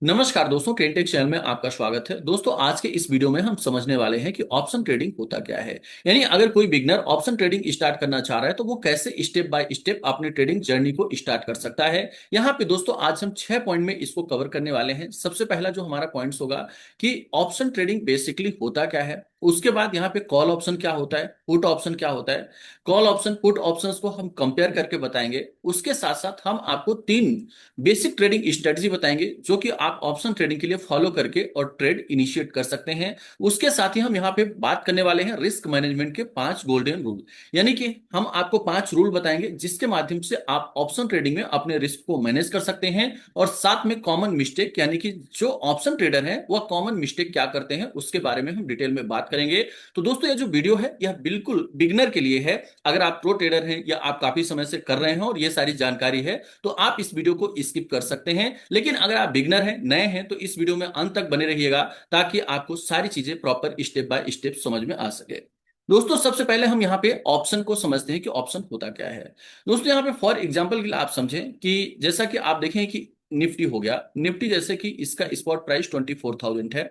नमस्कार दोस्तों, क्रेडिटेक चैनल में आपका स्वागत है। दोस्तों, आज के इस वीडियो में हम समझने वाले हैं कि ऑप्शन ट्रेडिंग होता क्या है। यानी अगर कोई बिगनर ऑप्शन ट्रेडिंग स्टार्ट करना चाह रहा है तो वो कैसे स्टेप बाय स्टेप अपनी ट्रेडिंग जर्नी को स्टार्ट कर सकता है। यहाँ पे दोस्तों आज हम 6 पॉइंट में इसको कवर करने वाले हैं। सबसे पहला जो हमारा पॉइंट होगा कि ऑप्शन ट्रेडिंग बेसिकली होता क्या है। उसके बाद यहाँ पे कॉल ऑप्शन क्या होता है, पुट ऑप्शन क्या होता है। कॉल ऑप्शन पुट ऑप्शंस को हम कंपेयर करके बताएंगे। उसके साथ साथ हम आपको 3 बेसिक ट्रेडिंग स्ट्रेटजी बताएंगे जो कि आप ऑप्शन ट्रेडिंग के लिए फॉलो करके और ट्रेड इनिशिएट कर सकते हैं। उसके साथ ही हम यहाँ पे बात करने वाले हैं रिस्क मैनेजमेंट के 5 गोल्डन रूल। यानी कि हम आपको 5 रूल बताएंगे जिसके माध्यम से आप ऑप्शन ट्रेडिंग में अपने रिस्क को मैनेज कर सकते हैं। और साथ में कॉमन मिस्टेक, यानी कि जो ऑप्शन ट्रेडर है वह कॉमन मिस्टेक क्या करते हैं उसके बारे में हम डिटेल में बात करेंगे। तो दोस्तों, ये जो वीडियो है यह बिल्कुल बिगनर के लिए है। अगर आप प्रो ट्रेडर हैं या आप काफी समय से कर रहे हैं और ये सारी जानकारी है तो आप इस वीडियो को स्किप कर सकते हैं। लेकिन अगर आप बिगनर हैं, नए हैं, तो इस वीडियो में अंत तक बने रहिएगा ताकि आपको सारी चीजें प्रॉपर स्टेप बाय स्टेप समझ में आ सके। दोस्तों, सबसे पहले हम यहाँ पे ऑप्शन को समझते हैं कि ऑप्शन होता क्या है। दोस्तों, यहाँ पे फॉर एग्जांपल के लिए आप समझें कि जैसा कि आप देखें कि निफ्टी हो गया। निफ्टी जैसे कि इसका स्पॉट प्राइस 24,000 है।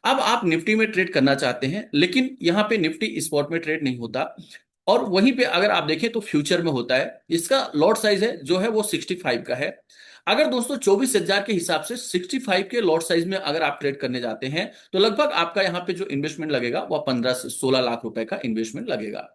अब आप निफ्टी में ट्रेड करना चाहते हैं, लेकिन यहाँ पे निफ्टी स्पॉट में ट्रेड नहीं होता। और वहीं पे अगर आप देखें तो फ्यूचर में होता है। इसका लॉट साइज है जो है वो 65 का है। अगर दोस्तों 24,000 के हिसाब से 65 के लॉट साइज में अगर आप ट्रेड करने जाते हैं तो लगभग आपका यहाँ पे जो इन्वेस्टमेंट लगेगा वह 15 से 16 लाख रुपए का इन्वेस्टमेंट लगेगा।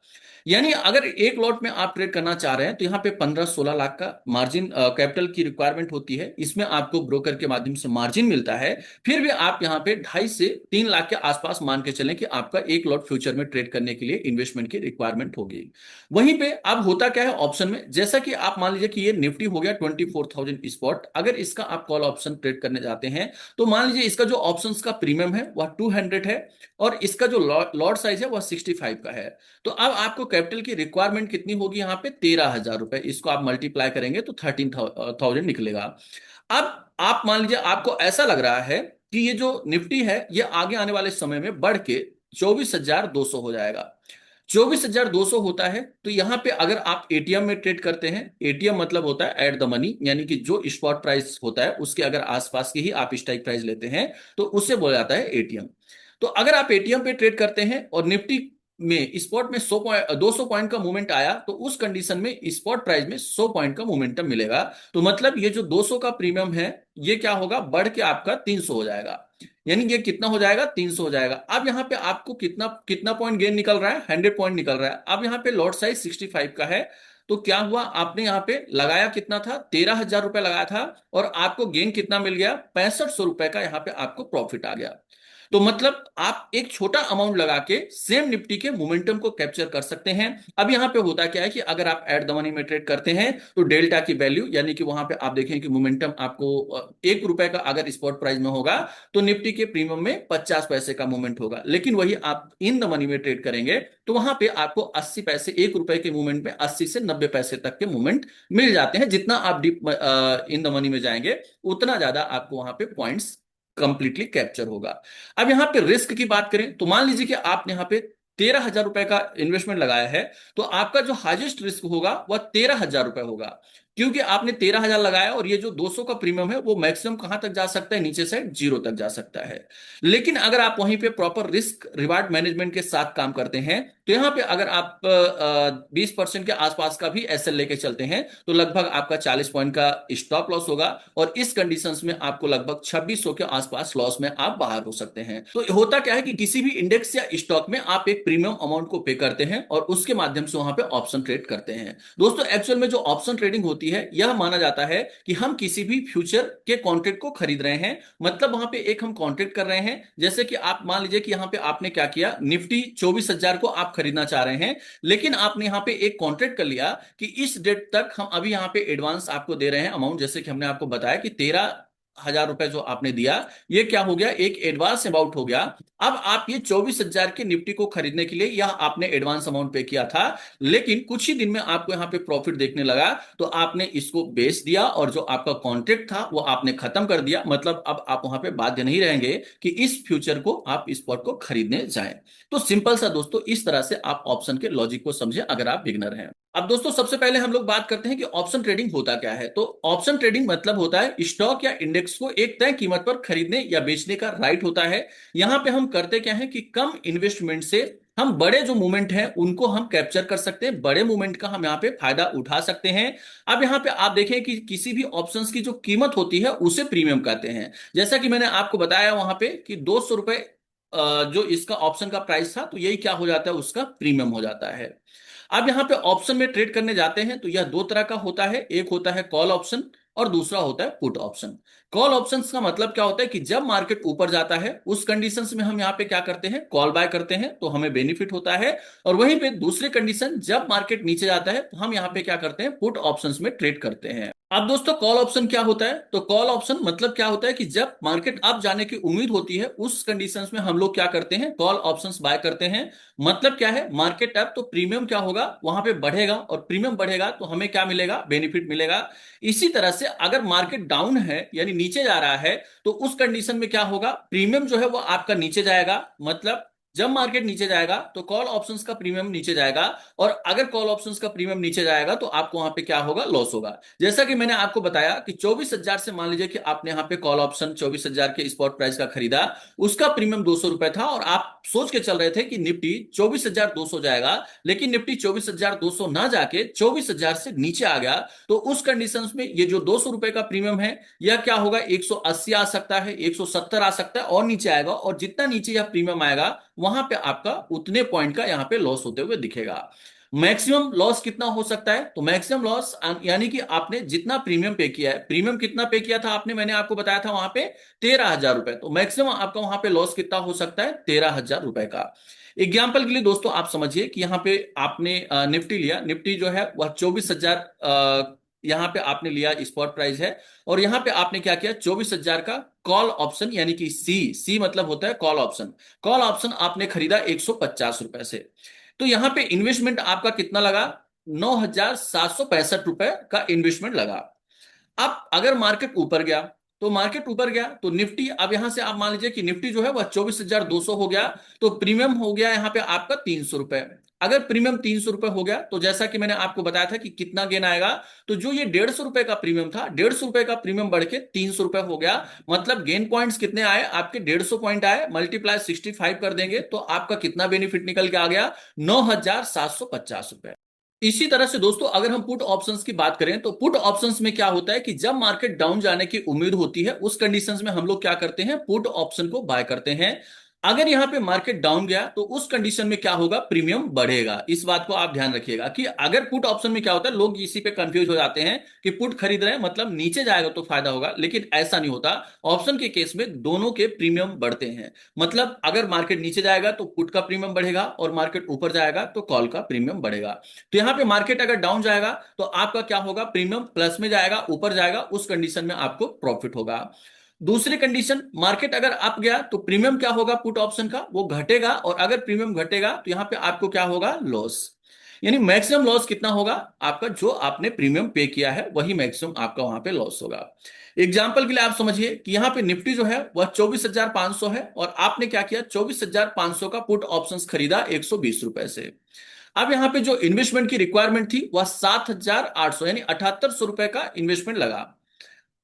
यानी अगर एक लॉट में आप ट्रेड करना चाह रहे हैं तो यहाँ पे 15-16 लाख का मार्जिन कैपिटल की रिक्वायरमेंट होती है। इसमें आपको ब्रोकर के माध्यम से मार्जिन मिलता है। फिर भी आप यहाँ पे 2.5 से 3 लाख के आसपास मान के चलें कि आपका एक लॉट फ्यूचर में ट्रेड करने के लिए इन्वेस्टमेंट की रिक्वायरमेंट होगी। वहीं पे अब होता क्या है ऑप्शन में, जैसा कि आप मान लीजिए कि ये निफ्टी हो गया 24,000 स्पॉट। अगर इसका आप कॉल ऑप्शन ट्रेड करने जाते हैं तो मान लीजिए इसका जो ऑप्शंस का प्रीमियम है वह 200 है और इसका जो लॉट साइज है वह 65 का है। तो अब आपको कैपिटल की रिक्वायरमेंट कितनी होगी, यहाँ पे 13,000 रुपए। इसको आप मल्टीप्लाई करेंगे तो 13,000 निकलेगा। अब आप मान लीजिए आपको ऐसा लग रहा है कि ये जो निफ्टी है ये आगे आने वाले समय में बढ़ के 24,200 हो जाएगा। 24,200 होता है तो यहां पे अगर आप एटीएम में ट्रेड करते हैं, एटीएम मतलब होता है एट द मनी, यानी कि जो स्पॉट प्राइस होता है उसके अगर आसपास की ही आप स्ट्राइक प्राइस लेते हैं तो उससे बोला जाता है एटीएम। तो अगर आप एटीएम पे ट्रेड करते हैं और निफ्टी में स्पॉट में 200 पॉइंट का मूवमेंट आया तो उस कंडीशन में स्पॉट प्राइस में 100 पॉइंट का मूवमेंटम मिलेगा। तो मतलब ये जो 200 का प्रीमियम है ये क्या होगा, बढ़ के आपका 300 हो जाएगा। यानी ये कितना हो जाएगा, 300 हो जाएगा। अब यहाँ पे आपको कितना कितना पॉइंट गेन निकल रहा है, 100 पॉइंट निकल रहा है। अब यहाँ पे लॉट साइज 65 का है। तो क्या हुआ, आपने यहाँ पे लगाया कितना था, 13,000 रुपए लगाया था और आपको गेन कितना मिल गया, 6500 रुपए का यहाँ पे आपको प्रॉफिट आ गया। तो मतलब आप एक छोटा अमाउंट लगा के सेम निफ्टी के मोमेंटम को कैप्चर कर सकते हैं। अब यहां पे होता क्या है कि अगर आप एट द मनी में ट्रेड करते हैं तो डेल्टा की वैल्यू, यानी कि वहां पे आप देखें कि मोमेंटम आपको 1 रुपए का अगर स्पॉट प्राइस में होगा तो निफ्टी के प्रीमियम में 50 पैसे का मूवमेंट होगा। लेकिन वही आप इन द मनी में ट्रेड करेंगे तो वहां पे आपको 80 पैसे, 1 रुपए के मूवमेंट में 80 से 90 पैसे तक के मूवमेंट मिल जाते हैं। जितना आप डीप इन द मनी में जाएंगे उतना ज्यादा आपको वहां पे पॉइंट्स कंप्लीटली कैप्चर होगा। अब यहां पे रिस्क की बात करें तो मान लीजिए कि आपने यहां पे 13,000 रुपए का इन्वेस्टमेंट लगाया है। तो आपका जो हाईएस्ट रिस्क होगा वह 13,000 रुपए होगा, क्योंकि आपने 13,000 लगाया और ये जो 200 का प्रीमियम है वो मैक्सिमम कहां तक जा सकता है, नीचे से 0 तक जा सकता है। लेकिन अगर आप वहीं पे प्रॉपर रिस्क रिवार्ड मैनेजमेंट के साथ काम करते हैं तो यहाँ पे अगर आप 20% के आसपास का भी एसएल लेके चलते हैं तो लगभग आपका 40 पॉइंट का स्टॉप लॉस होगा और इस कंडीशंस में आपको लगभग 2600 के आसपास लॉस में आप बाहर हो सकते हैं। तो होता क्या है कि किसी भी इंडेक्स या स्टॉक में आप एक प्रीमियम अमाउंट को पे करते हैं और उसके माध्यम से वहां पे ऑप्शन ट्रेड करते हैं। दोस्तों, एक्चुअल में जो ऑप्शन ट्रेडिंग होती है यह माना जाता है कि हम किसी भी फ्यूचर के कॉन्ट्रैक्ट को खरीद रहे हैं। मतलब वहां पे एक हम कॉन्ट्रैक्ट कर रहे हैं। जैसे कि आप मान लीजिए कि यहाँ पे आपने क्या किया, निफ्टी 24,000 को आप खरीदना चाह रहे हैं, लेकिन आपने यहाँ पे एक कॉन्ट्रैक्ट कर लिया कि इस डेट तक हम अभी यहाँ पे एडवांस आपको दे रहे हैं अमाउंट। जैसे कि हमने आपको बताया कि 13,000 रुपए जो आपने दिया ये क्या हो गया, एक एडवांस अमाउंट हो गया। अब आप ये 24,000 के निफ्टी को खरीदने के लिए यह आपने एडवांस अमाउंट पे किया था, लेकिन कुछ ही दिन में आपको यहाँ पे प्रॉफिट देखने लगा तो आपने इसको बेच दिया और जो आपका कॉन्ट्रैक्ट था वो आपने खत्म कर दिया। मतलब अब आप वहां पे बाध्य नहीं रहेंगे कि इस फ्यूचर को आप स्पॉट को खरीदने जाएं। तो सिंपल सा दोस्तों, इस तरह से आप ऑप्शन के लॉजिक को समझे अगर आप बिगनर हैं। अब दोस्तों सबसे पहले हम लोग बात करते हैं कि ऑप्शन ट्रेडिंग होता क्या है। तो ऑप्शन ट्रेडिंग मतलब होता है स्टॉक या इंडेक्स को एक तय कीमत पर खरीदने या बेचने का राइट होता है। यहाँ पे हम करते क्या है कि कम इन्वेस्टमेंट से हम बड़े जो मूवमेंट हैं उनको हम कैप्चर कर सकते हैं, बड़े मूवमेंट का हम यहाँ पे फायदा उठा सकते हैं। अब यहाँ पे आप देखें कि किसी भी ऑप्शंस की जो कीमत होती है उसे प्रीमियम कहते हैं। जैसा कि मैंने आपको बताया वहां पे कि 200 रुपए जो इसका ऑप्शन का प्राइस था, तो यही क्या हो जाता है, उसका प्रीमियम हो जाता है। अब यहाँ पे ऑप्शन में ट्रेड करने जाते हैं तो यह दो तरह का होता है, एक होता है कॉल ऑप्शन और दूसरा होता है पुट ऑप्शन। कॉल ऑप्शन का मतलब क्या होता है कि जब मार्केट ऊपर जाता है उस कंडीशंस में हम यहाँ पे क्या करते हैं, कॉल बाय करते हैं, तो हमें बेनिफिट होता है। और वहीं पे दूसरी कंडीशन, जब मार्केट नीचे जाता है तो हम यहाँ पे क्या करते हैं, पुट ऑप्शंस में ट्रेड करते हैं। अब दोस्तों कॉल ऑप्शन क्या होता है, तो कॉल ऑप्शन मतलब क्या होता है कि जब मार्केट अप जाने की उम्मीद होती है उस कंडीशंस में हम लोग क्या करते हैं, कॉल ऑप्शंस बाय करते हैं। मतलब क्या है, मार्केट अप तो प्रीमियम क्या होगा, वहां पे बढ़ेगा, और प्रीमियम बढ़ेगा तो हमें क्या मिलेगा, बेनिफिट मिलेगा। इसी तरह से अगर मार्केट डाउन है यानी नीचे जा रहा है, तो उस कंडीशन में क्या होगा, प्रीमियम जो है वो आपका नीचे जाएगा। मतलब जब मार्केट नीचे जाएगा तो कॉल ऑप्शंस का प्रीमियम नीचे जाएगा, और अगर कॉल ऑप्शंस का प्रीमियम नीचे जाएगा तो आपको वहां पे क्या होगा, लॉस होगा। जैसा कि मैंने आपको बताया कि 24,000 से मान लीजिए कि आपने यहाँ पे कॉल ऑप्शन 24,000 के स्पॉट प्राइस का खरीदा, उसका प्रीमियम 200 रुपए था, और आप सोच के चल रहे थे कि निफ्टी 24,200 जाएगा, लेकिन निफ्टी 24,200 ना जाके 24,000 से नीचे आ गया। तो उस कंडीशंस में ये जो 200 रुपए का प्रीमियम है, यह क्या होगा, 180 आ सकता है, 170 आ सकता है, और नीचे आएगा। और जितना नीचे यह प्रीमियम आएगा वहां पे आपका उतने पॉइंट का यहाँ पे लॉस होते हुए दिखेगा। मैक्सिमम लॉस कितना हो सकता है, तो मैक्सिमम लॉस यानी कि आपने जितना प्रीमियम पे किया है, प्रीमियम कितना पे किया था आपने, मैंने आपको बताया था वहां पे 13,000 रुपए, तो मैक्सिमम आपका वहां पे लॉस कितना हो सकता है, 13,000 रुपए का। एग्जाम्पल के लिए दोस्तों आप समझिए कि यहाँ पे आपने निफ्टी लिया, निफ्टी जो है वह 24,000 यहाँ पे आपने लिया, स्पॉट प्राइस है। और यहाँ पे आपने क्या किया, 24,000 का कॉल ऑप्शन यानी कि सी, सी मतलब होता है कॉल ऑप्शन। कॉल ऑप्शन आपने खरीदा 150 रुपए से। तो यहां पे इन्वेस्टमेंट आपका कितना लगा, 9,765 रुपए का इन्वेस्टमेंट लगा। अब अगर मार्केट ऊपर गया, तो मार्केट ऊपर गया तो निफ्टी, अब यहां से आप मान लीजिए कि निफ्टी जो है वह 24,200 हो गया, तो प्रीमियम हो गया यहां पे आपका 300 रुपए। अगर प्रीमियम 300 रुपए हो गया तो जैसा कि मैंने आपको बताया था कि कितना गेन आएगा, तो जो ये 150 रुपए का प्रीमियम था, 150 रुपए का प्रीमियम बढ़ के 300 रुपए हो गया। मतलब गेन पॉइंट्स कितने आए आपके, 150 पॉइंट आए, मल्टीप्लाई 65 कर देंगे तो आपका कितना बेनिफिट निकल के आ गया, 9,750 रुपए। इसी तरह से दोस्तों अगर हम पुट ऑप्शंस की बात करें, तो पुट ऑप्शंस में क्या होता है कि जब मार्केट डाउन जाने की उम्मीद होती है उस कंडीशंस में हम लोग क्या करते हैं, पुट ऑप्शन को बाय करते हैं। अगर यहां पे मार्केट डाउन गया तो उस कंडीशन में क्या होगा, प्रीमियम बढ़ेगा। इस बात को आप ध्यान रखिएगा कि अगर पुट ऑप्शन में क्या होता है, लोग इसी पे कंफ्यूज हो जाते हैं कि पुट खरीद रहे हैं मतलब नीचे जाएगा तो फायदा होगा, लेकिन ऐसा नहीं होता। ऑप्शन के केस में दोनों के प्रीमियम बढ़ते हैं। मतलब अगर मार्केट नीचे जाएगा तो पुट का प्रीमियम बढ़ेगा, और मार्केट ऊपर जाएगा तो कॉल का प्रीमियम बढ़ेगा। तो यहां पे मार्केट अगर डाउन जाएगा तो आपका क्या होगा, प्रीमियम प्लस में जाएगा, ऊपर जाएगा, उस कंडीशन में आपको प्रॉफिट होगा। दूसरी कंडीशन, मार्केट अगर अप गया तो प्रीमियम क्या होगा, पुट ऑप्शन का वो घटेगा, और अगर प्रीमियम घटेगा तो यहां पे आपको क्या होगा, लॉस। यानी मैक्सिमम लॉस कितना होगा आपका, जो आपने प्रीमियम पे किया है वही मैक्सिमम आपका वहां पे लॉस होगा। एग्जाम्पल के लिए आप समझिए कि यहाँ पे निफ्टी जो है वह 24,500 है, और आपने क्या किया, 24,500 का पुट ऑप्शंस खरीदा 120 रुपए से। अब यहाँ पे जो इन्वेस्टमेंट की रिक्वायरमेंट थी वह 7,800 यानी 7,800 रुपए का इन्वेस्टमेंट लगा।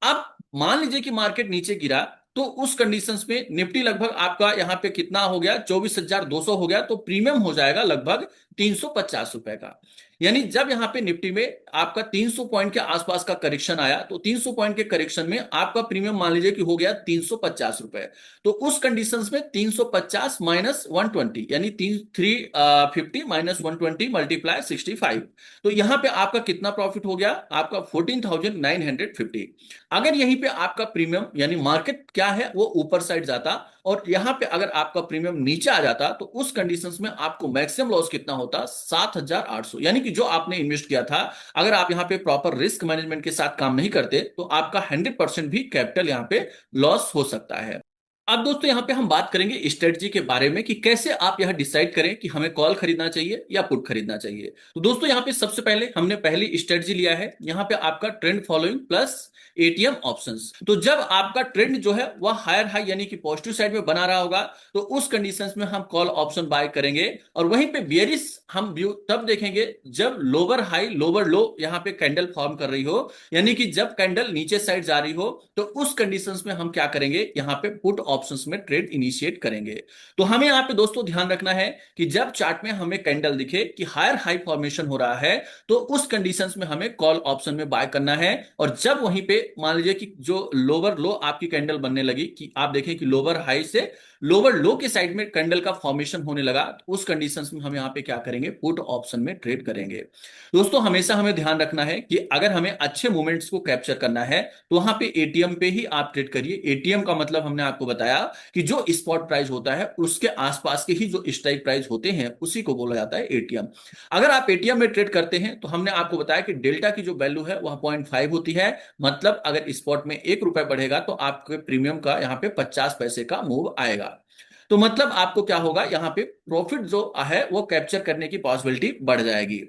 अब मान लीजिए कि मार्केट नीचे गिरा, तो उस कंडीशंस में निफ्टी लगभग आपका यहाँ पे कितना हो गया, 24,200 हो गया, तो प्रीमियम हो जाएगा लगभग 350 रुपए का। यानी जब यहाँ पे निफ्टी में आपका 300 पॉइंट के आसपास का करेक्शन आया, तो 300 पॉइंट के करेक्शन में आपका प्रीमियम मान लीजिए कि हो गया 350 रुपए। तो उस कंडीशंस में 350 माइनस 120 यानी 350 माइनस 120 मल्टीप्लाई 65, तो यहां पे आपका कितना प्रॉफिट हो गया, आपका 14,950। अगर यहीं पे आपका प्रीमियम यानी मार्केट क्या है वो ऊपर साइड जाता, और यहां पे अगर आपका प्रीमियम नीचे आ जाता, तो उस कंडीशंस में आपको मैक्सिमम लॉस कितना होता, 7,800। यानी कि जो आपने इन्वेस्ट किया था, अगर आप यहां पे प्रॉपर रिस्क मैनेजमेंट के साथ काम नहीं करते तो आपका 100% भी कैपिटल यहां पे लॉस हो सकता है। अब दोस्तों यहाँ पे हम बात करेंगे स्ट्रेटजी के बारे में कि कैसे आप यह डिसाइड करें कि हमें कॉल खरीदना चाहिए या पुट खरीदना चाहिए। तो दोस्तों यहाँ पे सबसे पहले हमने पहली स्ट्रेटजी लिया है यहाँ पे आपका trend following plus ATM options. तो जब आपका ट्रेंड जो है वह हायर हाई यानी कि पॉजिटिव साइड में बना रहा होगा तो उस कंडीशंस में हम कॉल ऑप्शन बाय करेंगे। और वहीं पे बियरिश हम व्यू तब देखेंगे जब लोअर हाई लोअर लो यहाँ पे कैंडल फॉर्म कर रही हो, यानी कि जब कैंडल नीचे साइड जा रही हो तो उस कंडीशंस में हम क्या करेंगे, यहाँ पे पुट ऑप्शंस में ट्रेड इनिशिएट करेंगे। तो हमें यहाँ पे दोस्तों ध्यान रखना है कि जब चार्ट में हमें कैंडल दिखे कि हायर हाई फॉर्मेशन हो रहा है तो उस कंडीशंस में हमें कॉल ऑप्शन में बाय करना है। और जब वहीं पे मान लीजिए कि जो लोअर लो आपकी कैंडल बनने लगी कि आप देखें कि लोअर हाई से लोअर लो के साइड में कैंडल का फॉर्मेशन होने लगा तो उस कंडीशंस में हम यहाँ पे क्या करेंगे, पुट ऑप्शन में ट्रेड करेंगे। दोस्तों हमेशा हमें ध्यान रखना है कि अगर हमें अच्छे मोमेंट्स को कैप्चर करना है तो वहां पे एटीएम पे ही आप ट्रेड करिए। एटीएम का मतलब हमने आपको बताया कि जो स्पॉट प्राइस होता है उसके आसपास के ही जो स्ट्राइक प्राइस होते हैं उसी को बोला जाता है एटीएम। अगर आप एटीएम में ट्रेड करते हैं तो हमने आपको बताया कि डेल्टा की जो वैल्यू है वह 0.5 होती है। मतलब अगर स्पॉट में 1 रुपए बढ़ेगा तो आपके प्रीमियम का यहाँ पे 50 पैसे का मूव आएगा। तो मतलब आपको क्या होगा, यहाँ पे प्रॉफिट जो है वो कैप्चर करने की पॉसिबिलिटी बढ़ जाएगी।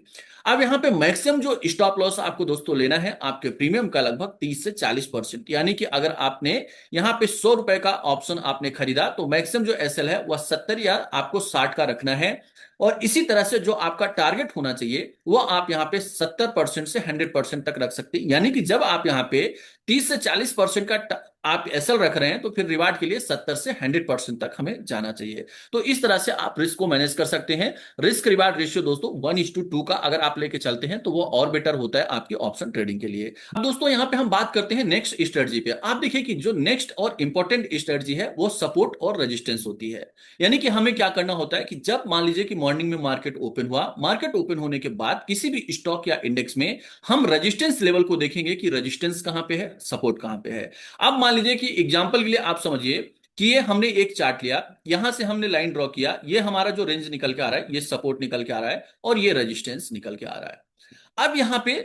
अब यहाँ पे मैक्सिमम जो स्टॉप लॉस आपको दोस्तों लेना है आपके प्रीमियम का लगभग 30 से 40%। यानी कि अगर आपने यहाँ पे 100 रुपए का ऑप्शन आपने खरीदा तो मैक्सिमम जो एसएल है वह 70 या आपको 60 का रखना है। और इसी तरह से जो आपका टारगेट होना चाहिए वो आप यहाँ पे 70% से 100% तक रख सकते हैं। यानी कि जब आप यहाँ पे 30 से 40% का आप एसएल रख रहे हैं तो फिर रिवार्ड के लिए 70 से 100% तक हमें जाना चाहिए। तो इस तरह से आप रिस्क को मैनेज कर सकते हैं। रिस्क रिवार्ड रेशियो दोस्तों 1:2 का अगर आप लेके चलते हैं तो वो और बेटर होता है आपकी ऑप्शन ट्रेडिंग के लिए। अब दोस्तों यहाँ पे हम बात करते हैं नेक्स्ट स्ट्रेटजी पे। आप देखिए कि जो नेक्स्ट और इंपॉर्टेंट स्ट्रेटजी है वो सपोर्ट और रेजिस्टेंस होती है। यानी कि हमें क्या करना होता है कि जब मान लीजिए कि मॉर्निंग में मार्केट ओपन हुआ, मार्केट ओपन होने के बाद किसी भी स्टॉक या इंडेक्स में हम रेजिस्टेंस लेवल को देखेंगे कि रेजिस्टेंस कहां पे है, सपोर्ट कहां पे है। अब मान लीजिए कि एग्जांपल के लिए आप समझिए कि ये हमने एक चार्ट लिया, यहां से हमने लाइन ड्रॉ किया, ये हमारा जो रेंज निकल के आ रहा है ये सपोर्ट निकल के आ रहा है और ये रेजिस्टेंस निकल के आ रहा है। अब यहां पे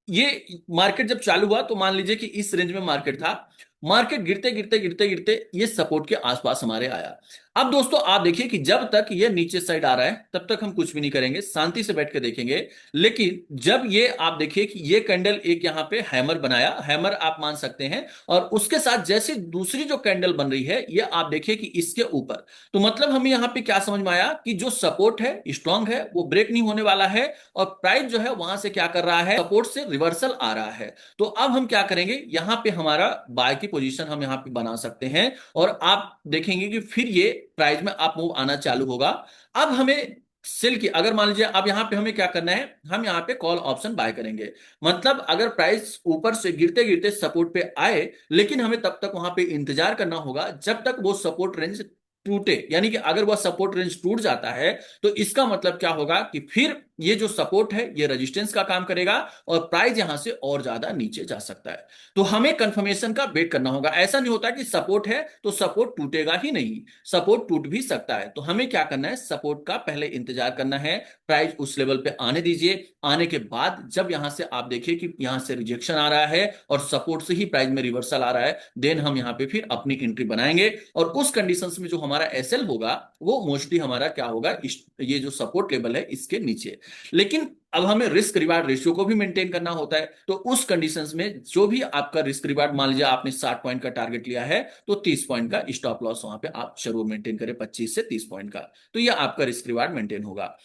ये मार्केट जब चालू हुआ तो मान लीजिए कि इस रेंज में मार्केट था, मार्केट गिरते गिरते गिरते गिरते ये सपोर्ट के आसपास हमारे आया। अब दोस्तों आप देखिए कि जब तक ये नीचे साइड आ रहा है तब तक हम कुछ भी नहीं करेंगे, शांति से बैठ के देखेंगे। लेकिन जब ये आप देखिए कि ये कैंडल एक यहाँ पे हैमर बनाया, हैमर आप मान सकते हैं, और उसके साथ जैसे दूसरी जो कैंडल बन रही है ये आप देखिए कि इसके ऊपर, तो मतलब हमें यहाँ पे क्या समझ में आया कि जो सपोर्ट है स्ट्रांग है, वो ब्रेक नहीं होने वाला है और प्राइस जो है वहां से क्या कर रहा है, सपोर्ट से रिवर्सल आ रहा है। तो अब हम क्या करेंगे, यहाँ पे हमारा बाय की पोजीशन हम यहाँ पे बना सकते हैं और आप देखेंगे कि फिर ये प्राइस में अप मूव आना चालू होगा। अब हमें सेल की, अगर मान लीजिए अब यहां पे हमें क्या करना है, हम यहां पे कॉल ऑप्शन बाय करेंगे। मतलब अगर प्राइस ऊपर से गिरते गिरते सपोर्ट पे आए, लेकिन हमें तब तक वहां पे इंतजार करना होगा जब तक वो सपोर्ट रेंज टूटे। यानी कि अगर वह सपोर्ट रेंज टूट जाता है तो इसका मतलब क्या होगा कि फिर ये जो सपोर्ट है ये रेजिस्टेंस का काम करेगा और प्राइस यहां से और ज्यादा नीचे जा सकता है। तो हमें कंफर्मेशन का वेट करना होगा। ऐसा नहीं होता कि सपोर्ट है तो सपोर्ट टूटेगा ही नहीं, सपोर्ट टूट भी सकता है। तो हमें क्या करना है, सपोर्ट का पहले इंतजार करना है, प्राइस उस लेवल पे आने दीजिए। आने के बाद जब यहां से आप देखिए कि यहां से रिजेक्शन आ रहा है और सपोर्ट से ही प्राइस में रिवर्सल आ रहा है, देन हम यहां पे फिर अपनी एंट्री बनाएंगे। और उस कंडीशंस में जो हमारा एसएल होगा वो मोस्टली हमारा क्या होगा, ये जो सपोर्ट लेवल है इसके नीचे। लेकिन अब हमें रिस्क रिवार्ड रेशियो को भी मेंटेन करना होता है। तो उस कंडीशंस में जो भी आपका रिस्क रिवार्ड, मान लीजिए आपने 60 पॉइंट का टारगेट लिया है तो 30 पॉइंट का स्टॉप लॉस वहां पे आप जरूर मेंटेन करें, 25 से 30 पॉइंट का। तो ये आपका रिस्क रिवार्ड मेंटेन होगा।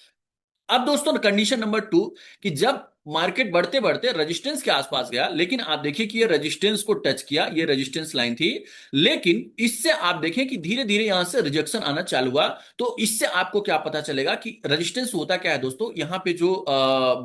अब दोस्तों कंडीशन नंबर 2 कि जब मार्केट बढ़ते बढ़ते रेजिस्टेंस के आसपास गया, लेकिन आप देखिए कि ये रेजिस्टेंस को टच किया, ये रेजिस्टेंस लाइन थी, लेकिन इससे आप देखें कि धीरे धीरे यहां से रिजेक्शन आना चालू हुआ। तो इससे आपको क्या पता चलेगा कि रेजिस्टेंस होता क्या है दोस्तों, यहां पे जो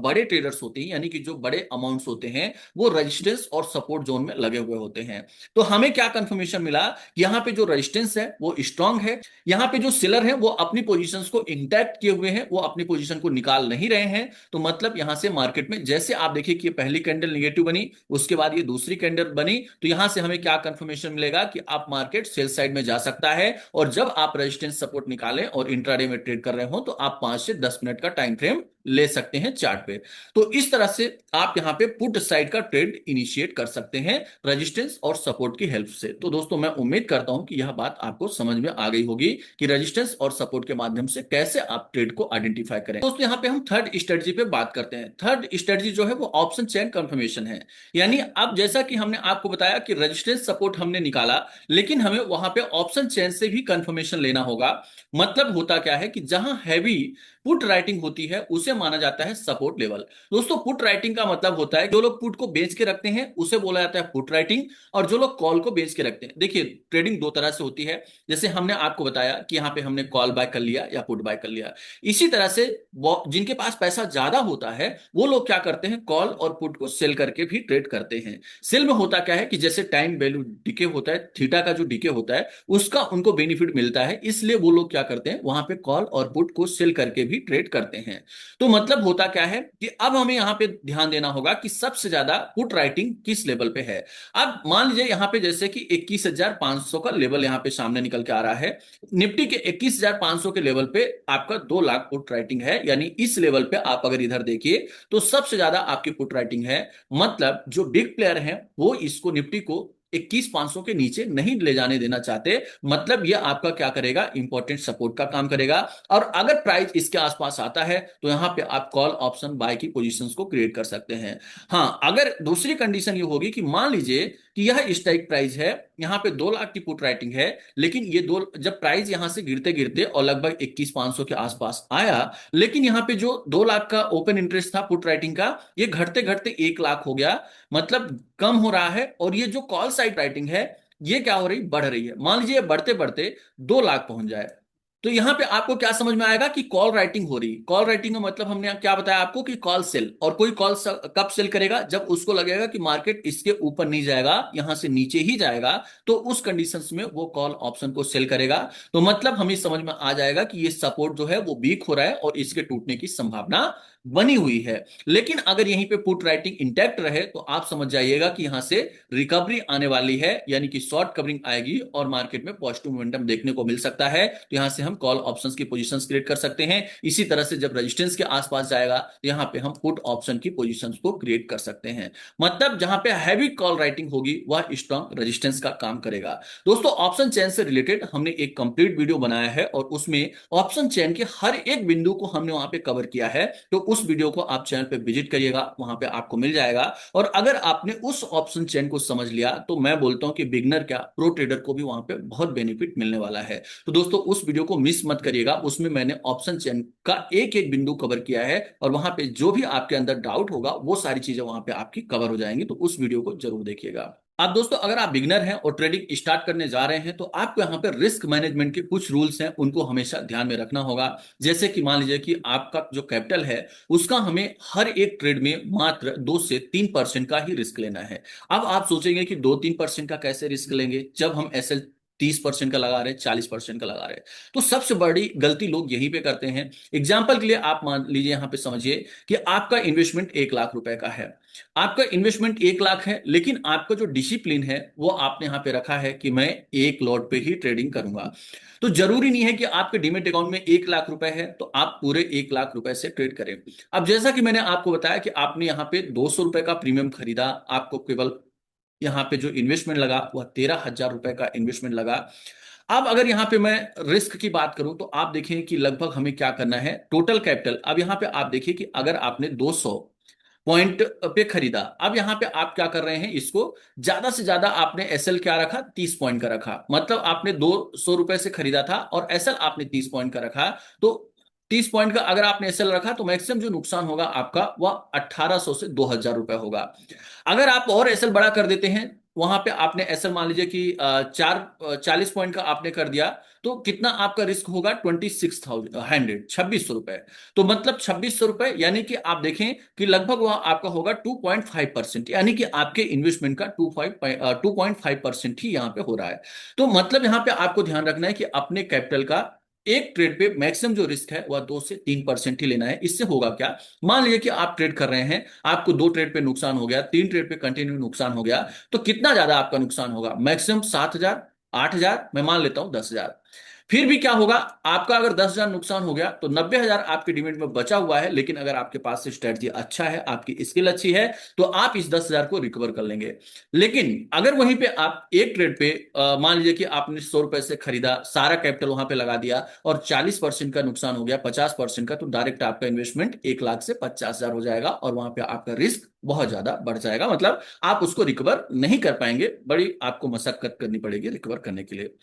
बड़े ट्रेडर्स होते हैं यानी कि जो बड़े अमाउंट्स होते हैं वो रेजिस्टेंस और सपोर्ट जोन में लगे हुए होते हैं। तो हमें क्या कंफर्मेशन मिला, यहाँ पे जो रेजिस्टेंस है वो स्ट्रांग है, यहाँ पे जो सेलर है वो अपनी पोजीशंस को इंटैक्ट किए हुए हैं, वो अपनी पोजीशन को निकाल नहीं रहे हैं। तो मतलब यहां से मार्केट मार्केट में। जैसे आप देखिए कि ये पहली कैंडल निगेटिव बनी, उसके बाद ये दूसरी कैंडल बनी, तो यहां से हमें क्या कंफर्मेशन मिलेगा कि आप मार्केट सेल साइड में जा सकता है। और जब आप रेजिस्टेंस सपोर्ट निकालें और इंट्राडे में ट्रेड कर रहे हो तो आप 5 से 10 मिनट का टाइम फ्रेम ले सकते हैं चार्ट पे। तो इस तरह से आप यहां पे पुट साइड का ट्रेड इनिशिएट कर सकते हैं रेजिस्टेंस और सपोर्ट की हेल्प से। तो दोस्तों मैं उम्मीद करता हूं कि यह बात आपको समझ में आ गई होगी कि रेजिस्टेंस और सपोर्ट के माध्यम से कैसे आप ट्रेड को आइडेंटिफाई करें। दोस्तों यहां पे हम थर्ड स्ट्रेटजी पे बात करते हैं। थर्ड स्ट्रेटजी जो है वो ऑप्शन चेन कंफर्मेशन है। यानी अब जैसा कि हमने आपको बताया कि रेजिस्टेंस सपोर्ट हमने निकाला, लेकिन हमें वहां पे ऑप्शन चेन से भी कंफर्मेशन लेना होगा। मतलब होता क्या है कि जहां हैवी पुट राइटिंग होती है उसे माना जाता है सपोर्ट लेवल। दोस्तों पुट राइटिंग का मतलब होता है जो लोग पुट को बेच के रखते हैं उसे बोला जाता है पुट राइटिंग, और जो लोग कॉल को बेच के रखते हैं, देखिए ट्रेडिंग दो तरह से होती है। जैसे हमने आपको बताया कि यहाँ पे हमने कॉल बाय कर लिया या पुट बाय कर लिया, इसी तरह से वो जिनके पास पैसा ज्यादा होता है वो लोग क्या करते हैं, कॉल और पुट को सेल करके भी ट्रेड करते हैं। सेल में होता क्या है कि जैसे टाइम वैल्यू डिके होता है, थीटा का जो डिके होता है उसका उनको बेनिफिट मिलता है, इसलिए वो लोग क्या करते हैं वहां पे कॉल और पुट को सेल करके भी ट्रेड करते हैं। तो मतलब होता क्या है कि अब हमें यहां पे ध्यान देना होगा कि सबसे ज्यादा पुट राइटिंग किस लेवल पे है। अब मान लीजिए यहां पे जैसे कि 21,500 का लेवल यहां पे सामने निकल के आ रहा है। निफ्टी के 21,500 के लेवल पे आपका 2 लाख पुट राइटिंग है। यानी इस लेवल पे आप अगर इधर देखिए तो सबसे ज्यादा आपकी पुट राइटिंग है। मतलब जो बिग प्लेयर हैं वो इसको निफ्टी को 21,500 के नीचे नहीं ले जाने देना चाहते। मतलब ये आपका क्या करेगा, इंपॉर्टेंट सपोर्ट का काम करेगा। और अगर प्राइस इसके आसपास आता है तो यहां पे आप कॉल ऑप्शन बाय की पोजीशंस को क्रिएट कर सकते हैं। हाँ, अगर दूसरी कंडीशन ये होगी कि मान लीजिए कि यह स्ट्राइक प्राइस है, यहां पे 2 लाख की पुट राइटिंग है, लेकिन ये दो जब प्राइस यहां से गिरते गिरते और लगभग 21,500 के आसपास आया, लेकिन यहां पे जो 2 लाख का ओपन इंटरेस्ट था पुट राइटिंग का, ये घटते घटते 1 लाख हो गया। मतलब कम हो रहा है। और ये जो कॉल साइड राइटिंग है ये क्या हो रही, बढ़ रही है। मान लीजिए बढ़ते बढ़ते 2 लाख पहुंच जाए, तो यहां पे आपको क्या समझ में आएगा कि कॉल राइटिंग हो रही। कॉल राइटिंग का मतलब हमने क्या बताया आपको कि कॉल सेल। और कोई कॉल कब सेल करेगा, जब उसको लगेगा कि मार्केट इसके ऊपर नहीं जाएगा, यहां से नीचे ही जाएगा, तो उस कंडीशंस में वो कॉल ऑप्शन को सेल करेगा। तो मतलब हमें समझ में आ जाएगा कि ये सपोर्ट जो है वो वीक हो रहा है और इसके टूटने की संभावना बनी हुई है। लेकिन अगर यहीं पे पुट राइटिंग इंटैक्ट रहे तो आप समझ जाइएगा कि यहां से रिकवरी आने वाली है, यानी कि शॉर्ट कवरिंग आएगी और मार्केट में पॉजिटिव मोमेंटम देखने को मिल सकता है। तो यहां से हम कॉल ऑप्शंस की पोजीशंस क्रिएट कर सकते हैं। इसी तरह से जब रेजिस्टेंस के आसपास जाएगा तो यहां पे हम पुट ऑप्शन की पोजीशंस को क्रिएट कर सकते हैं। मतलब जहां पे हैवी कॉल राइटिंग होगी वह स्ट्रॉन्ग रेजिस्टेंस का काम करेगा। दोस्तों ऑप्शन चेन से रिलेटेड हमने एक कंप्लीट वीडियो बनाया है और उसमें ऑप्शन चेन के हर एक बिंदु को हमने वहां पे कवर किया है। तो उस वीडियो को आप चैनल पे विजिट करिएगा, वहां पे आपको मिल जाएगा। और अगर आपने उस ऑप्शन चेन को समझ लिया तो मैं बोलता हूं कि बिगनर क्या प्रो ट्रेडर को भी वहां पे बहुत बेनिफिट मिलने वाला है। तो दोस्तों उस वीडियो को मिस मत करिएगा, उसमें मैंने ऑप्शन चेन का एक एक बिंदु कवर किया है और वहां पे जो भी आपके अंदर डाउट होगा वो सारी चीजें वहां पे आपकी कवर हो जाएंगी। तो उस वीडियो को जरूर देखिएगा। अब दोस्तों अगर आप बिगनर हैं और ट्रेडिंग स्टार्ट करने जा रहे हैं तो आपको यहाँ पे रिस्क मैनेजमेंट के कुछ रूल्स हैं, उनको हमेशा ध्यान में रखना होगा। जैसे कि मान लीजिए कि आपका जो कैपिटल है उसका हमें हर एक ट्रेड में मात्र 2 से 3% का ही रिस्क लेना है। अब आप सोचेंगे कि 2-3% का कैसे रिस्क लेंगे जब हम एसएल 30% का लगा रहे हैं, 40% का लगा रहे हैं। तो सबसे बड़ी गलती लोग यहीं पे करते हैं। एग्जाम्पल के लिए आप मान लीजिए यहां पे समझिए कि आपका इन्वेस्टमेंट 1 लाख रुपए का है। आपका इन्वेस्टमेंट 1 लाख है, लेकिन आपका जो डिसिप्लिन है वो आपने यहां पे रखा है कि मैं एक लॉट पे ही ट्रेडिंग करूंगा। तो जरूरी नहीं है कि आपके डीमेट अकाउंट में 1 लाख रुपए है तो आप पूरे 1 लाख रुपए से ट्रेड करें। अब जैसा कि मैंने आपको बताया कि आपने यहाँ पे 200 रुपए का प्रीमियम खरीदा, आपको केवल यहाँ पे जो इन्वेस्टमेंट लगा वह 13,000 रुपए का इन्वेस्टमेंट लगा। अब अगर यहाँ पे मैं रिस्क की बात करूं तो आप देखें कि लगभग हमें क्या करना है, टोटल कैपिटल। अब यहाँ पे आप देखिए कि अगर आपने 200 पॉइंट पे खरीदा, अब यहां पे आप क्या कर रहे हैं, इसको ज्यादा से ज्यादा आपने एसएल क्या रखा, 30 पॉइंट का रखा। मतलब आपने 200 रुपए से खरीदा था और एसएल आपने 30 पॉइंट का रखा। तो 30 पॉइंट का अगर आपने एसएल रखा तो मैक्सिमम जो नुकसान होगा आपका वह 1,800 से 2,000 रुपए होगा। अगर आप और एसएल बड़ा कर देते हैं, वहां पे आपने एसएल मान लीजिए कि 40 पॉइंट का आपने कर दिया, तो कितना आपका रिस्क होगा, 26,100, 2,600 रुपए। तो मतलब 2,600 रुपए, यानी कि आप देखें कि लगभग वह आपका होगा 2.5%, यानी कि आपके इन्वेस्टमेंट का 2.5% ही यहाँ पे हो रहा है। तो मतलब यहाँ पे आपको ध्यान रखना है कि अपने कैपिटल का एक ट्रेड पे मैक्सिमम जो रिस्क है वह 2 से 3% ही लेना है। इससे होगा क्या, मान लीजिए कि आप ट्रेड कर रहे हैं, आपको 2 ट्रेड पे नुकसान हो गया, 3 ट्रेड पे कंटिन्यू नुकसान हो गया, तो कितना ज्यादा आपका नुकसान होगा? मैक्सिमम 7,000, 8,000, मैं मान लेता हूं 10,000। फिर भी क्या होगा, आपका अगर 10,000 नुकसान हो गया तो 90,000 आपके डिमेट में बचा हुआ है। लेकिन अगर आपके पास से स्ट्रेटजी अच्छा है, आपकी स्किल अच्छी है, तो आप इस 10,000 को रिकवर कर लेंगे। लेकिन अगर वहीं पे आप एक ट्रेड पे मान लीजिए कि आपने 100 रुपए से खरीदा, सारा कैपिटल वहां पे लगा दिया और 40% का नुकसान हो गया, 50% का, तो डायरेक्ट आपका इन्वेस्टमेंट 1 लाख से 50,000 हो जाएगा और वहां पे आपका रिस्क बहुत ज्यादा बढ़ जाएगा। मतलब आप उसको रिकवर नहीं कर पाएंगे, बड़ी आपको मशक्कत करनी पड़ेगी रिकवर करने के लिए।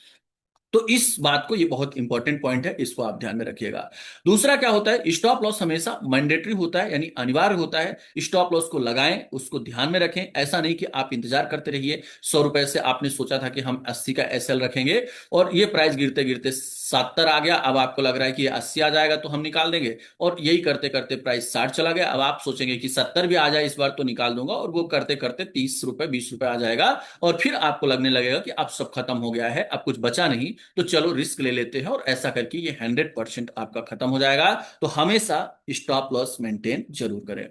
तो इस बात को, ये बहुत इंपॉर्टेंट पॉइंट है, इसको आप ध्यान में रखिएगा। दूसरा क्या होता है, स्टॉप लॉस हमेशा मैंडेटरी होता है, यानी अनिवार्य होता है। स्टॉप लॉस को लगाएं, उसको ध्यान में रखें। ऐसा नहीं कि आप इंतजार करते रहिए, 100 रुपए से आपने सोचा था कि हम 80 का एसएल रखेंगे और ये प्राइस गिरते गिरते 70 आ गया, अब आपको लग रहा है कि ये 80 आ जाएगा तो हम निकाल देंगे, और यही करते करते प्राइस 60 चला गया। अब आप सोचेंगे कि 70 भी आ जाए इस बार तो निकाल दूंगा, और वो करते करते 30 रुपए 20 रुपए आ जाएगा, और फिर आपको लगने लगेगा कि अब सब खत्म हो गया है, अब कुछ बचा नहीं, तो चलो रिस्क ले लेते हैं, और ऐसा करके ये 100% आपका खत्म हो जाएगा। तो हमेशा स्टॉप लॉस मेंटेन जरूर करें।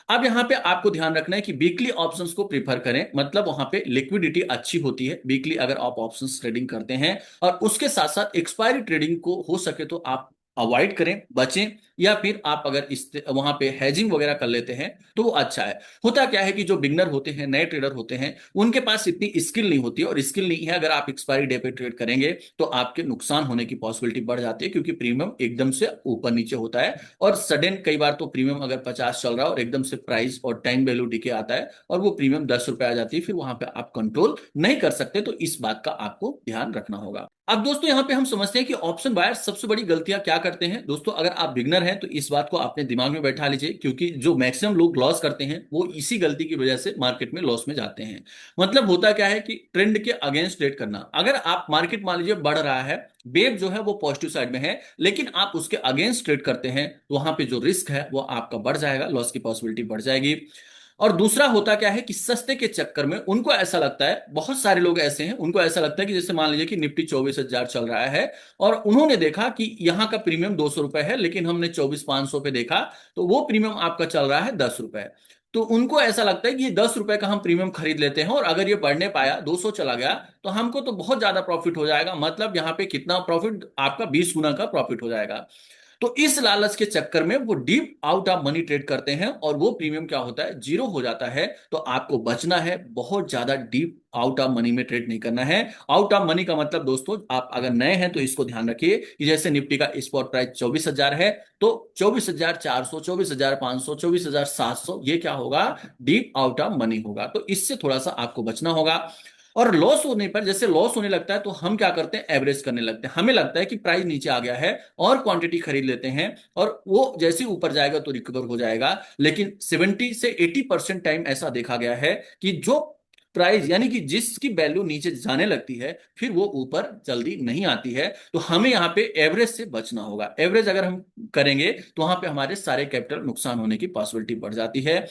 अब यहां पे आपको ध्यान रखना है कि वीकली ऑप्शंस को प्रीफर करें, मतलब वहां पे लिक्विडिटी अच्छी होती है वीकली अगर आप ऑप्शंस ट्रेडिंग करते हैं। और उसके साथ साथ एक्सपायरी ट्रेडिंग को हो सके तो आप अवॉइड करें, बचें, या फिर आप अगर इस वहां पे हैजिंग वगैरह कर लेते हैं तो वो अच्छा है। होता क्या है कि जो बिगनर होते हैं, नए ट्रेडर होते हैं, उनके पास इतनी स्किल नहीं होती है, और स्किल नहीं है अगर आप एक्सपायरी डे पे ट्रेड करेंगे तो आपके नुकसान होने की पॉसिबिलिटी बढ़ जाती है, क्योंकि प्रीमियम एकदम से ऊपर नीचे होता है। और सडन कई बार तो प्रीमियम अगर 50 चल रहा है और एकदम से प्राइस और टाइम वैल्यू डिके आता है और वो प्रीमियम 10 रुपए आ जाती है, फिर वहां पे आप कंट्रोल नहीं कर सकते। तो इस बात का आपको ध्यान रखना होगा। अब दोस्तों यहाँ पे हम समझते हैं कि ऑप्शन बायर सबसे बड़ी गलतियां क्या करते हैं। दोस्तों अगर आप बिगनर हैं तो इस बात को अपने दिमाग में बैठा लीजिए, क्योंकि जो मैक्सिमम लोग लॉस करते हैं वो इसी गलती की वजह से मार्केट में लॉस में जाते हैं। मतलब होता क्या है कि ट्रेंड के अगेंस्ट ट्रेड करना। अगर आप मार्केट मान लीजिए बढ़ रहा है, वेव जो है वो पॉजिटिव साइड में है, लेकिन आप उसके अगेंस्ट ट्रेड करते हैं, तो वहां पे जो रिस्क है वो आपका बढ़ जाएगा, लॉस की पॉसिबिलिटी बढ़ जाएगी। और दूसरा होता क्या है कि सस्ते के चक्कर में उनको ऐसा लगता है, बहुत सारे लोग ऐसे हैं, उनको ऐसा लगता है कि जैसे मान लीजिए कि निफ्टी 24,000 चल रहा है और उन्होंने देखा कि यहाँ का प्रीमियम 200 रुपए है, लेकिन हमने 24,500 पे देखा, तो वो प्रीमियम आपका चल रहा है 10 रुपए। तो उनको ऐसा लगता है कि ये 10 रुपए का हम प्रीमियम खरीद लेते हैं, और अगर ये बढ़ने पाया 200 चला गया तो हमको तो बहुत ज्यादा प्रॉफिट हो जाएगा। मतलब यहाँ पे कितना प्रॉफिट, आपका 20 गुना का प्रॉफिट हो जाएगा। तो इस लालच के चक्कर में वो deep out of money trade करते हैं, और वो प्रीमियम क्या होता है, जीरो हो जाता है। तो आपको बचना है, बहुत ज्यादा डीप आउट ऑफ मनी में ट्रेड नहीं करना है। आउट ऑफ मनी का मतलब दोस्तों, आप अगर नए हैं तो इसको ध्यान रखिए कि जैसे निफ्टी का स्पॉट प्राइस 24,000 है, तो 24,400, 24,500, 24,700, ये क्या होगा, डीप आउट ऑफ मनी होगा। तो इससे थोड़ा सा आपको बचना होगा। और लॉस होने पर, जैसे लॉस होने लगता है तो हम क्या करते हैं, एवरेज करने लगते हैं। हमें लगता है कि प्राइस नीचे आ गया है और क्वांटिटी खरीद लेते हैं, और वो जैसे ही ऊपर जाएगा तो रिकवर हो जाएगा। लेकिन 70 से 80% टाइम ऐसा देखा गया है कि जो प्राइस, यानी कि जिसकी वैल्यू नीचे जाने लगती है, फिर वो ऊपर जल्दी नहीं आती है। तो हमें यहाँ पे एवरेज से बचना होगा। एवरेज अगर हम करेंगे तो वहां पे हमारे सारे कैपिटल नुकसान होने की पॉसिबिलिटी बढ़ जाती है।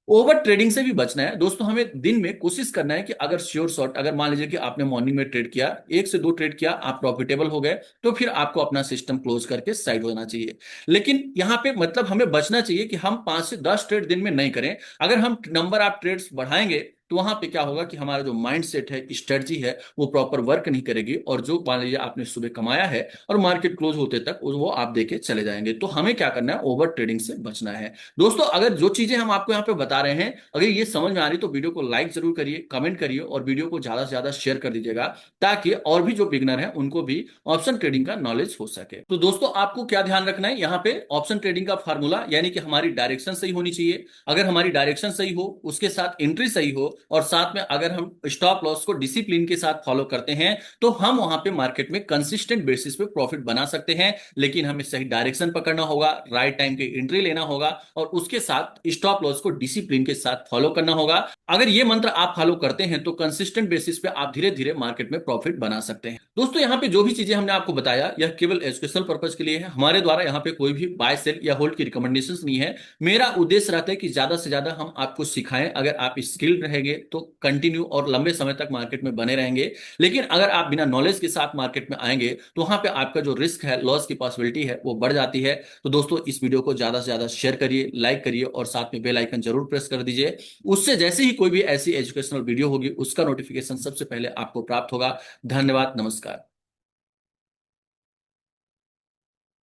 ओवर ट्रेडिंग से भी बचना है दोस्तों। हमें दिन में कोशिश करना है कि अगर श्योर शॉट, अगर मान लीजिए कि आपने मॉर्निंग में ट्रेड किया, 1 से 2 ट्रेड किया, आप प्रॉफिटेबल हो गए, तो फिर आपको अपना सिस्टम क्लोज करके साइड होना चाहिए। लेकिन यहाँ पे मतलब हमें बचना चाहिए कि हम 5 से 10 ट्रेड दिन में नहीं करें। अगर हम नंबर ऑफ ट्रेड्स बढ़ाएंगे तो वहां पे क्या होगा कि हमारा जो माइंड सेट है, स्ट्रेटजी है, वो प्रॉपर वर्क नहीं करेगी, और जो मान लीजिए आपने सुबह कमाया है और मार्केट क्लोज होते तक वो आप देके चले जाएंगे। तो हमें क्या करना है, ओवर ट्रेडिंग से बचना है। दोस्तों अगर जो चीजें हम आपको यहाँ पे बता रहे हैं, अगर ये समझ में आ रही तो वीडियो को लाइक जरूर करिए, कमेंट करिए, और वीडियो को ज्यादा से ज्यादा शेयर कर दीजिएगा, ताकि और भी जो बिगनर है उनको भी ऑप्शन ट्रेडिंग का नॉलेज हो सके। तो दोस्तों आपको क्या ध्यान रखना है, यहाँ पे ऑप्शन ट्रेडिंग का फार्मूला, यानी कि हमारी डायरेक्शन सही होनी चाहिए। अगर हमारी डायरेक्शन सही हो, उसके साथ एंट्री सही हो, और साथ में अगर हम स्टॉप लॉस को डिसिप्लिन के साथ फॉलो करते हैं, तो हम वहां पे मार्केट में कंसिस्टेंट बेसिस पे प्रॉफिट बना सकते हैं। लेकिन हमें सही डायरेक्शन पकड़ना होगा, राइट टाइम की एंट्री लेना होगा, और उसके साथ स्टॉप लॉस को डिसिप्लिन के साथ फॉलो करना होगा। अगर ये मंत्र आप फॉलो करते हैं तो कंसिस्टेंट बेसिस पे आप धीरे धीरे मार्केट में प्रॉफिट बना सकते हैं। दोस्तों यहाँ पे जो भी चीजें हमने आपको बताया यह केवल एजुकेशनल पर्पज के लिए है। हमारे द्वारा यहाँ पे कोई भी बाय सेल या होल्ड की रिकमेंडेशंस नहीं है। मेरा उद्देश्य रहता है कि ज्यादा से ज्यादा हम आपको सिखाएं। अगर आप स्किल्ड रहेंगे तो कंटिन्यू और लंबे समय तक मार्केट में बने रहेंगे। लेकिन अगर आप बिना नॉलेज के साथ मार्केट में आएंगे तो वहां पे आपका जो रिस्क है, लॉस की पॉसिबिलिटी है, वो बढ़ जाती है। तो दोस्तों इस वीडियो को ज्यादा से ज्यादा शेयर करिए, लाइक करिए और साथ में बेल आइकन जरूर प्रेस कर दीजिए। उससे जैसे ही कोई भी ऐसी एजुकेशनल वीडियो होगी उसका नोटिफिकेशन सबसे पहले आपको प्राप्त होगा। धन्यवाद, नमस्कार।